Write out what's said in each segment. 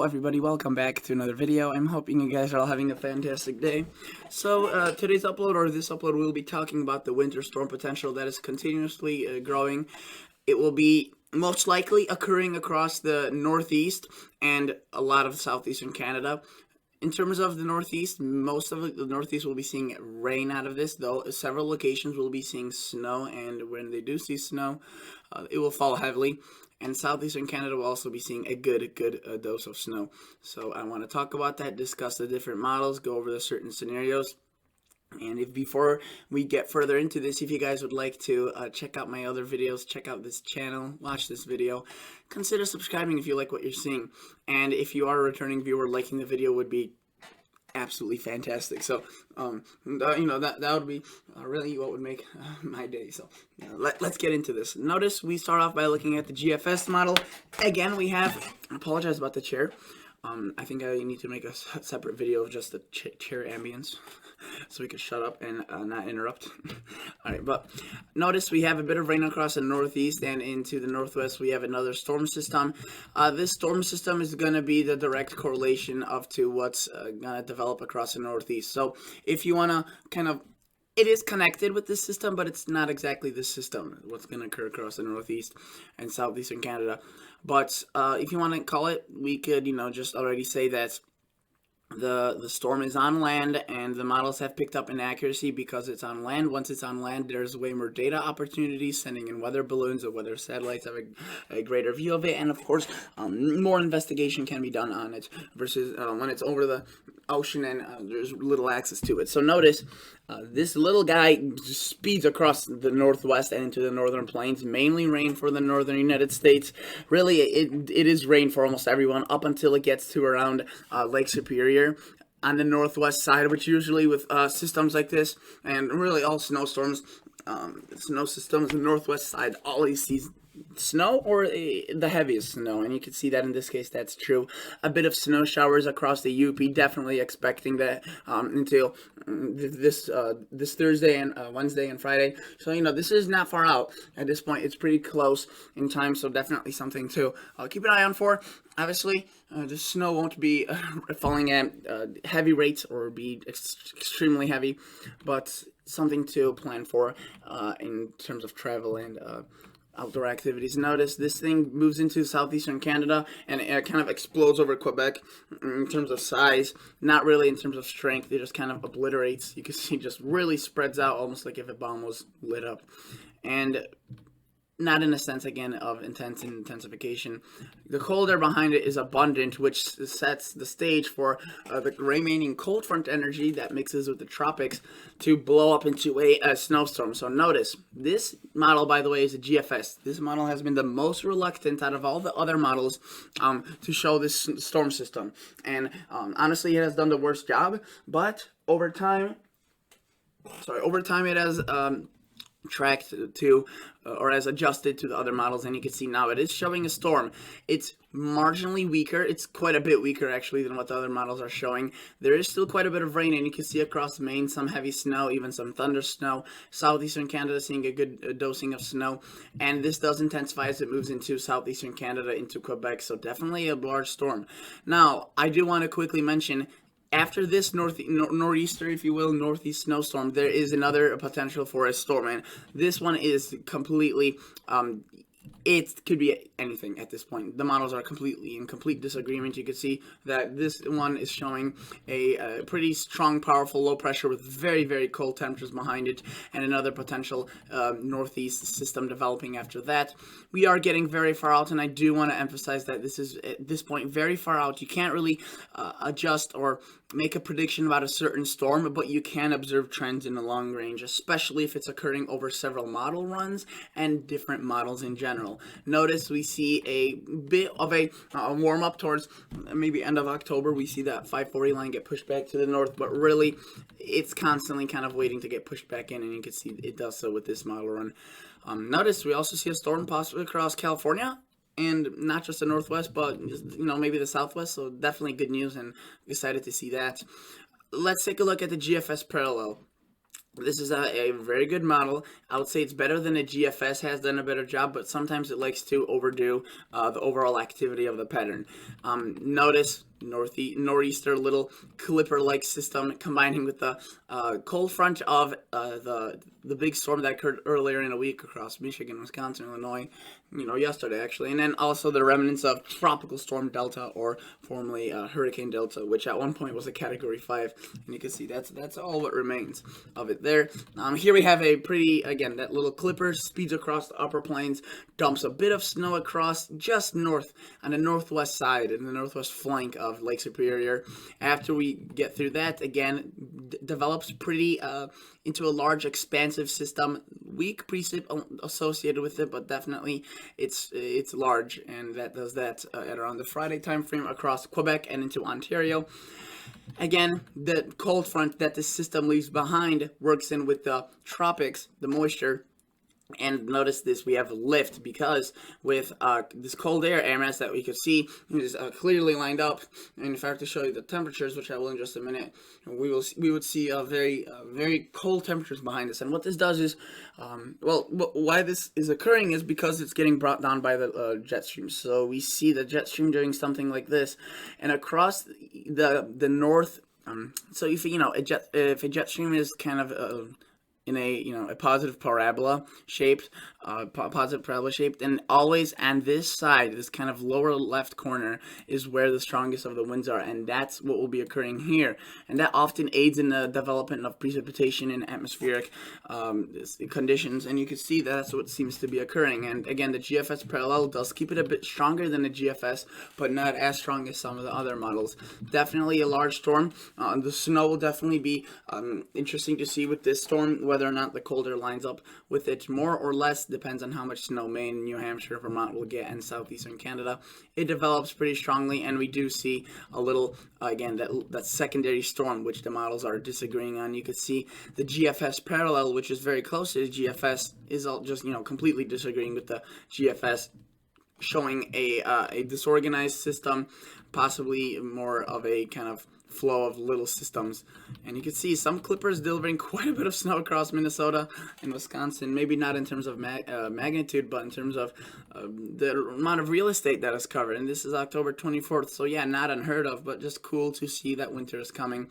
everybody, welcome back to another video. I'm hoping you guys are all having a fantastic day. So today's upload, or this upload, we'll be talking about the winter storm potential that is continuously growing. It will be most likely occurring across the northeast and a lot of southeastern Canada. In terms of the northeast, most of the northeast will be seeing rain out of this, though several locations will be seeing snow, and when they do see snow, it will fall heavily. And southeastern Canada will also be seeing a good dose of snow. So I want to talk about that, discuss the different models, go over the certain scenarios. And if before we get further into this, if you guys would like to check out my other videos, check out this channel, watch this video, consider subscribing if you like what you're seeing. And if you are a returning viewer, liking the video would be absolutely fantastic. So that would be really what would make my day. So let's get into this. Notice we start off by looking at the GFS model. Again, we have, I apologize about the chair. I think I need to make a separate video of just the chair ambience so we can shut up and not interrupt. Alright, but notice we have a bit of rain across the northeast, and into the northwest we have another storm system. This storm system is going to be the direct correlation to what's going to develop across the northeast. So if you want to kind of, it is connected with this system, but it's not exactly this system, what's going to occur across the northeast and southeastern Canada. But if you want to call it, we could, just already say that the storm is on land, and the models have picked up in accuracy because it's on land. Once it's on land, there's way more data opportunities, sending in weather balloons or weather satellites have a greater view of it, and of course more investigation can be done on it versus when it's over the ocean and there's little access to it. So notice this little guy speeds across the northwest and into the northern plains, mainly rain for the northern United States. Really, it is rain for almost everyone up until it gets to around Lake Superior on the northwest side, which usually with systems like this, and really all snowstorms, snow systems, the northwest side always sees snow or the heaviest snow, and you can see that in this case that's true. A bit of snow showers across the UP, definitely expecting that until this Thursday and Wednesday and Friday. So this is not far out at this point. It's pretty close in time, so definitely something to keep an eye on for. Obviously, the snow won't be falling at heavy rates or be extremely heavy, but something to plan for in terms of travel and outdoor activities. Notice this thing moves into southeastern Canada and it kind of explodes over Quebec in terms of size, not really in terms of strength. It just kind of obliterates. You can see it just really spreads out, almost like if a bomb was lit up. And not in a sense, again, of intensification. The cold air behind it is abundant, which sets the stage for the remaining cold front energy that mixes with the tropics to blow up into a snowstorm. So notice, this model, by the way, is a GFS. This model has been the most reluctant out of all the other models to show this storm system. And honestly, it has done the worst job, but over time it has tracked to or has adjusted to the other models, and you can see now it is showing a storm. It's marginally weaker. It's quite a bit weaker actually than what the other models are showing. There is still quite a bit of rain, and you can see across Maine some heavy snow, even some thunder snow. Southeastern Canada seeing a good dosing of snow, and this does intensify as it moves into southeastern Canada, into Quebec. So definitely a large storm. Now I do want to quickly mention, after this nor'easter, if you will, northeast snowstorm, there is another potential for a storm, and this one is completely, it could be anything at this point. The models are completely in complete disagreement. You can see that this one is showing a pretty strong, powerful low pressure with very cold temperatures behind it, and another potential northeast system developing after that. We are getting very far out, and I do want to emphasize that this is, at this point, very far out. You can't really adjust or make a prediction about a certain storm, but you can observe trends in the long range, especially if it's occurring over several model runs and different models in general. Notice we see a bit of a warm up towards maybe end of October. We see that 540 line get pushed back to the north, but really it's constantly kind of waiting to get pushed back in, and you can see it does so with this model run. Notice we also see a storm possibly across California, and not just the northwest, but maybe the southwest. So definitely good news, and excited to see that. Let's take a look at the GFS parallel. This is a very good model. I would say it's better than a GFS has done a better job, but sometimes it likes to overdo the overall activity of the pattern. Notice nor'easter little clipper-like system combining with the cold front of the big storm that occurred earlier in the week across Michigan, Wisconsin, Illinois, yesterday actually, and then also the remnants of Tropical Storm Delta, or formerly Hurricane Delta, which at one point was a Category 5, and you can see that's all what remains of it there. Here we have a pretty, again, that little clipper speeds across the upper plains, dumps a bit of snow across just north on the northwest side, in the northwest flank of Lake Superior. After we get through that, again, develops pretty into a large expansive system. Weak precip associated with it, but definitely it's large, and that does that at around the Friday time frame across Quebec and into Ontario. Again, the cold front that the system leaves behind works in with the tropics, the moisture. And notice this, we have lift, because with this cold air mass that we could see is clearly lined up. And in fact, to show you the temperatures, which I will in just a minute, we would see very cold temperatures behind us. And what this does is, why this is occurring is because it's getting brought down by the jet stream. So we see the jet stream doing something like this, and across the north. So if a jet stream is kind of in a positive parabola shaped, and always on this side, this kind of lower left corner, is where the strongest of the winds are, and that's what will be occurring here. And that often aids in the development of precipitation in atmospheric conditions, and you can see that's what seems to be occurring. And again, the GFS parallel does keep it a bit stronger than the GFS, but not as strong as some of the other models. Definitely a large storm. The snow will definitely be interesting to see with this storm, whether or not the colder lines up with it more or less. Depends on how much snow Maine, New Hampshire, Vermont will get, and southeastern Canada. It develops pretty strongly, and we do see a little, again, that secondary storm, which the models are disagreeing on. You could see the GFS parallel, which is very close to the GFS, is all just, completely disagreeing with the GFS, showing a disorganized system, possibly more of a kind of flow of little systems. And you can see some clippers delivering quite a bit of snow across Minnesota and Wisconsin, maybe not in terms of magnitude, but in terms of the amount of real estate that is covered. And this is October 24th, so yeah, not unheard of, but just cool to see that winter is coming.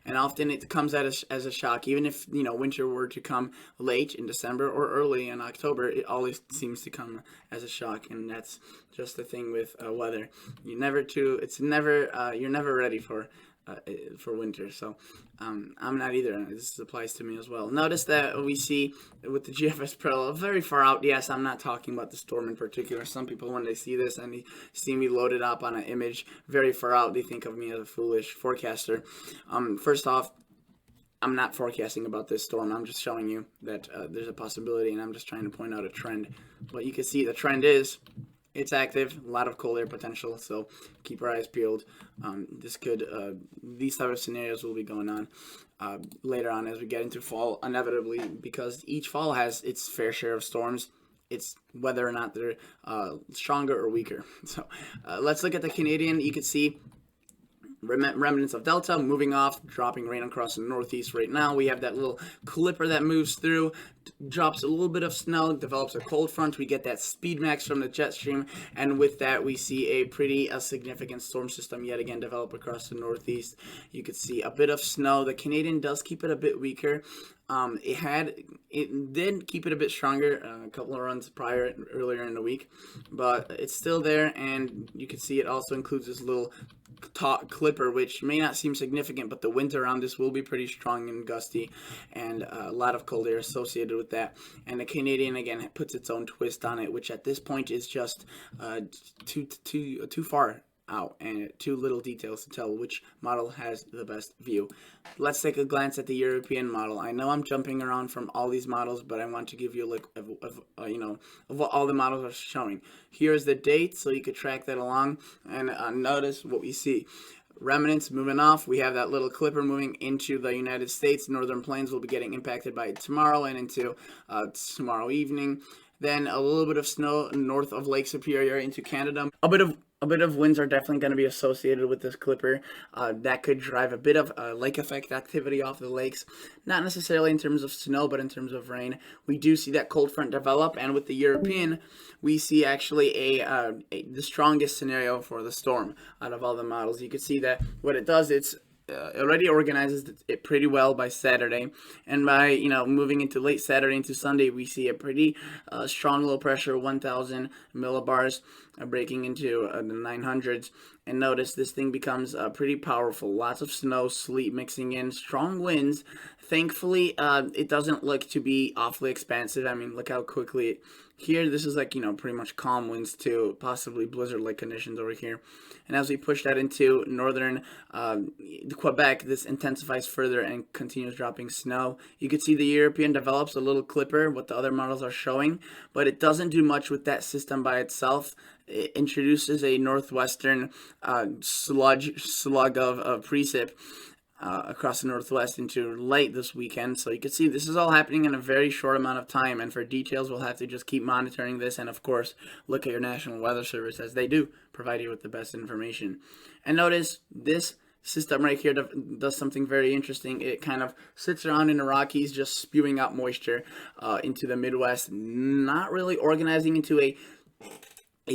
And often it comes as a shock. Even if winter were to come late in December or early in October, it always seems to come as a shock. And that's just the thing with weather. You're never ready for winter. So I'm not either. This applies to me as well. Notice that we see with the GFS parallel very far out. Yes, I'm not talking about the storm in particular. Some people, when they see this and they see me loaded up on an image very far out, they think of me as a foolish forecaster. First off, I'm not forecasting about this storm. I'm just showing you that there's a possibility, and I'm just trying to point out a trend. But you can see the trend is it's active, a lot of cold air potential, so keep our eyes peeled. These type of scenarios will be going on later on as we get into fall, inevitably, because each fall has its fair share of storms. It's whether or not they're stronger or weaker. So let's look at the Canadian. You can see remnants of Delta moving off, dropping rain across the northeast right now. We have that little clipper that moves through, drops a little bit of snow, develops a cold front. We get that speed max from the jet stream, and with that we see a pretty significant storm system yet again develop across the northeast. You could see a bit of snow. The Canadian does keep it a bit weaker. It did keep it a bit stronger a couple of runs earlier in the week, but it's still there, and you can see it also includes this little clipper, which may not seem significant, but the wind around this will be pretty strong and gusty, and a lot of cold air associated with that. And the Canadian again puts its own twist on it, which at this point is just too far out and too little details to tell which model has the best view. Let's take a glance at the European model. I know I'm jumping around from all these models, but I want to give you a look of what all the models are showing. Here's the date, so you could track that along, and notice what we see. Remnants moving off. We have that little clipper moving into the United States. Northern Plains will be getting impacted by it tomorrow and into tomorrow evening. Then a little bit of snow north of Lake Superior into Canada. A bit of a bit of winds are definitely going to be associated with this clipper. That could drive a bit of lake effect activity off the lakes. Not necessarily in terms of snow, but in terms of rain. We do see that cold front develop, and with the European, we see actually the strongest scenario for the storm out of all the models. You can see that what it does, it's already organizes it pretty well by Saturday, and by moving into late Saturday into Sunday, we see a pretty strong low pressure, 1,000 millibars, breaking into the 900s. And notice this thing becomes pretty powerful. Lots of snow, sleet mixing in, strong winds. Thankfully, it doesn't look to be awfully expansive. I mean, look how quickly here, this is like, pretty much calm winds to possibly blizzard-like conditions over here. And as we push that into northern Quebec, this intensifies further and continues dropping snow. You can see the European develops a little clipper, what the other models are showing, but it doesn't do much with that system by itself. It introduces a northwestern slug of precip across the northwest into late this weekend. So you can see this is all happening in a very short amount of time, and for details we'll have to just keep monitoring this, and of course look at your National Weather Service, as they do provide you with the best information. And notice this system right here does something very interesting. It kind of sits around in the Rockies, just spewing out moisture into the Midwest, not really organizing into a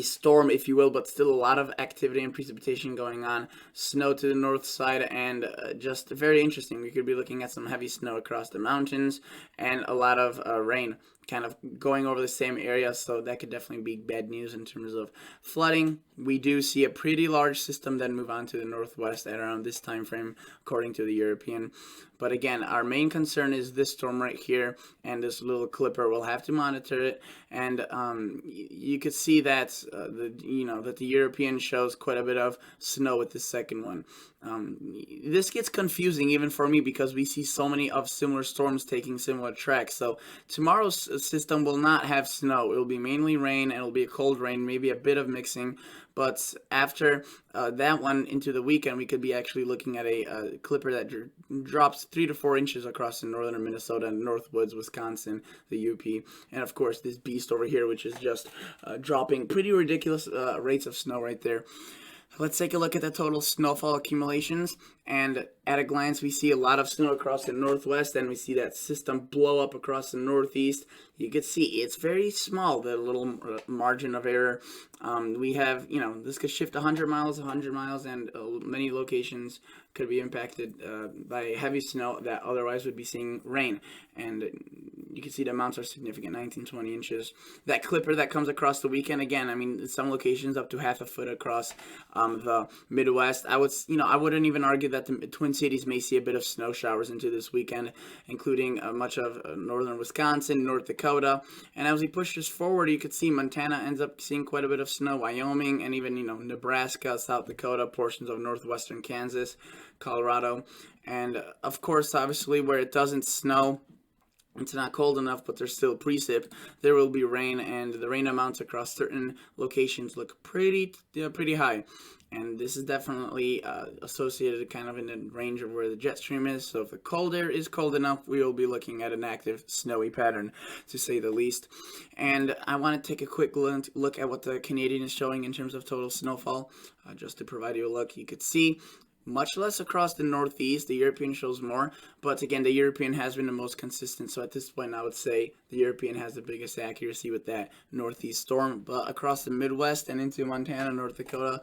storm, if you will, but still a lot of activity and precipitation going on. Snow to the north side, and just very interesting. We could be looking at some heavy snow across the mountains, and a lot of rain kind of going over the same area, so that could definitely be bad news in terms of flooding. We do see a pretty large system then move on to the northwest at around this time frame, according to the European. But again, our main concern is this storm right here and this little clipper. We'll have to monitor it, and you could see that that the European shows quite a bit of snow with the second one. This gets confusing even for me, because we see so many of similar storms taking similar tracks. So tomorrow's system will not have snow. It will be mainly rain, and it'll be a cold rain, maybe a bit of mixing. But after that one into the weekend, we could be actually looking at a clipper that drops 3 to 4 inches across the northern Minnesota and Northwoods, Wisconsin, the UP. And of course, this beast over here, which is just dropping pretty ridiculous rates of snow right there. Let's take a look at the total snowfall accumulations, and at a glance we see a lot of snow across the northwest, and we see that system blow up across the northeast. You can see it's very small, the little margin of error. We have, this could shift 100 miles, and many locations could be impacted by heavy snow that otherwise would be seeing rain. And you can see the amounts are significant, 19, 20 inches. That clipper that comes across the weekend, again, I mean, some locations up to half a foot across the Midwest. I wouldn't even argue that the Twin Cities may see a bit of snow showers into this weekend, including much of northern Wisconsin, North Dakota. And as we push this forward, you could see Montana ends up seeing quite a bit of snow, Wyoming, and even, Nebraska, South Dakota, portions of northwestern Kansas, Colorado. And of course, obviously, where it doesn't snow, it's not cold enough, but there's still precip, there will be rain, and the rain amounts across certain locations look pretty high. And this is definitely associated kind of in the range of where the jet stream is. So if the cold air is cold enough, we will be looking at an active snowy pattern, to say the least. And I want to take a quick look at what the Canadian is showing in terms of total snowfall, just to provide you a look. You could see much less across the northeast. The European shows more, but again, the European has been the most consistent. So at this point, I would say the European has the biggest accuracy with that northeast storm. But across the Midwest and into Montana, North Dakota,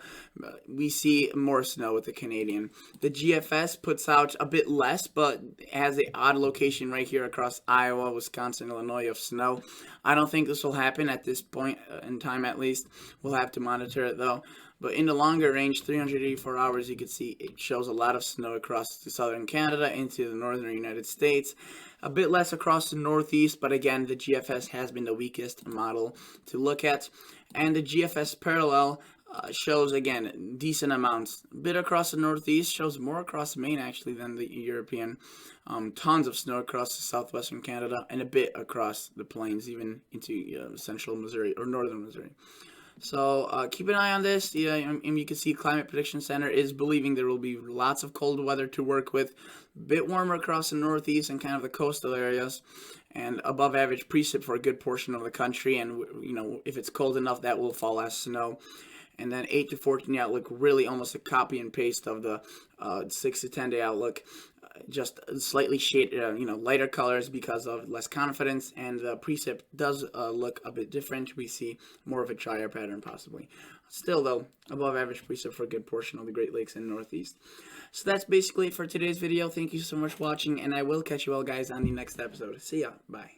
we see more snow with the Canadian. The GFS puts out a bit less, but has an odd location right here across Iowa, Wisconsin, Illinois of snow. I don't think this will happen at this point in time, at least. We'll have to monitor it though. But in the longer range, 384 hours, you can see it shows a lot of snow across the southern Canada into the northern United States. A bit less across the northeast, but again, the GFS has been the weakest model to look at. And the GFS parallel shows, again, decent amounts. A bit across the northeast, shows more across Maine, actually, than the European. Tons of snow across the southwestern Canada, and a bit across the plains, even into central Missouri, or northern Missouri. So keep an eye on this. And you can see Climate Prediction Center is believing there will be lots of cold weather to work with. A bit warmer across the northeast and kind of the coastal areas, and above average precip for a good portion of the country. And if it's cold enough, that will fall as snow. and then 8 to 14 day outlook, really almost a copy and paste of the 6 to 10 day outlook. Just slightly shade, lighter colors because of less confidence, and the precip does look a bit different. We see more of a drier pattern possibly. Still though, above average precip for a good portion of the Great Lakes and Northeast. So that's basically it for today's video. Thank you so much for watching, and I will catch you all guys on the next episode. See ya. Bye.